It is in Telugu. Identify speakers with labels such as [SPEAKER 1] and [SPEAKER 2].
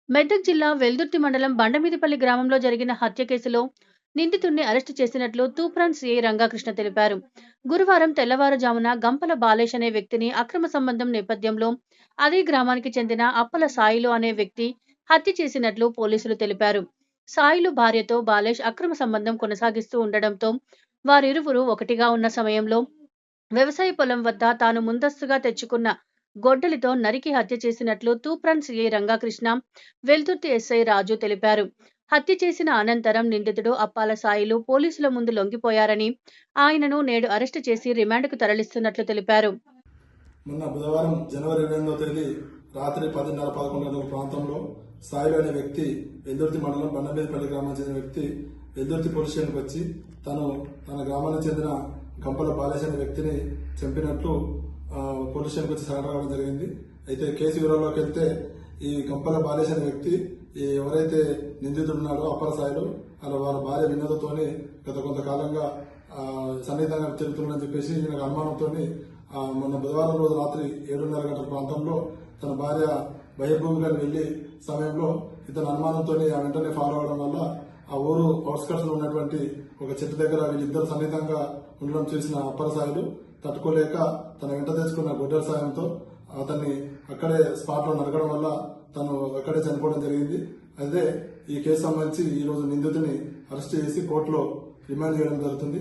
[SPEAKER 1] మెదక్ జిల్లా వెల్దుర్తి మండలం బండమీదిపల్లి గ్రామంలో జరిగిన హత్య కేసులో నిందితుడిని అరెస్టు చేసినట్లు తూప్రాన్ సీఐ రంగాకృష్ణ తెలిపారు. గురువారం తెల్లవారుజామున గంపల బాలేష్ అనే వ్యక్తిని అక్రమ సంబంధం నేపథ్యంలో అదే గ్రామానికి చెందిన అప్పల సాయిలు అనే వ్యక్తి హత్య చేసినట్లు పోలీసులు తెలిపారు. సాయిలు భార్యతో బాలేష్ అక్రమ సంబంధం కొనసాగిస్తూ ఉండడంతో వారిరువురు ఒకటిగా ఉన్న సమయంలో వ్యవసాయ పొలం వద్ద తాను ముందస్తుగా తెచ్చుకున్న గొడ్డలితో నరికి హత్య చేసినట్లు తూప్రాన్ సీఐ రంగాకృష్ణ, వెల్దుర్తి ఎస్ఐ రాజు తెలిపారు. హత్య చేసిన అనంతరం నిందితుడు అప్పాల సాయిలు పోలీసుల ముందు లొంగిపోయారని, ఆయనను నేడు అరెస్టు చేసి రిమాండ్కు తరలిస్తున్నట్లు తెలిపారు.
[SPEAKER 2] మొన్న బుధవారం జనవరి 28వ తేదీ రాత్రి 10:30-11 గంటల ప్రాంతంలో సాయిలు అనే వ్యక్తి వెల్దుర్తి మండలం బండమీదిపల్లి గ్రామానికి చెందిన వ్యక్తి వెల్దుర్తి పోలీస్ స్టేషన్కి వచ్చి తన గ్రామానికి చెందిన గంపల బాలేష్ అనే వ్యక్తిని చంపినట్లు పోలీస్ స్టేషన్కి వచ్చి సరెండర్ కావడం జరిగింది. అయితే కేసు వివరాల్లోకి వెళ్తే ఈ గంపల బాలేష్ అనే వ్యక్తి ఎవరైతే నిందితుడు ఉన్నాడో అప్పల సాయిలు వాళ్ళ భార్య వినోదతోని గత కొంతకాలంగా సన్నిహితంగా తిరుగుతుందని చెప్పేసి ఈయన అనుమానంతో మొన్న బుధవారం రోజు రాత్రి 7:30 గంటల ప్రాంతంలో తన భార్య బహిర్భూమికి వెళ్లి సమయంలో ఇతని అనుమానంతో ఆ వెంటనే ఫాలో అవడం వల్ల ఆ ఊరు అవుట్స్కట్స్ లో ఉన్నటువంటి ఒక చెట్టు దగ్గర వీళ్ళిద్దరు సన్నిహితంగా ఉండడం చూసిన అప్పల సాయిలు తట్టుకోలేక తన వెంట తెచ్చుకున్న గొడ్డల సాయంతో అతన్ని అక్కడే స్పాట్ లో నరకడం వల్ల తను అక్కడే చనిపోవడం జరిగింది. అయితే ఈ కేసు సంబంధించి ఈ రోజు నిందితుని అరెస్ట్ చేసి కోర్టులో రిమాండ్ చేయడం జరుగుతుంది.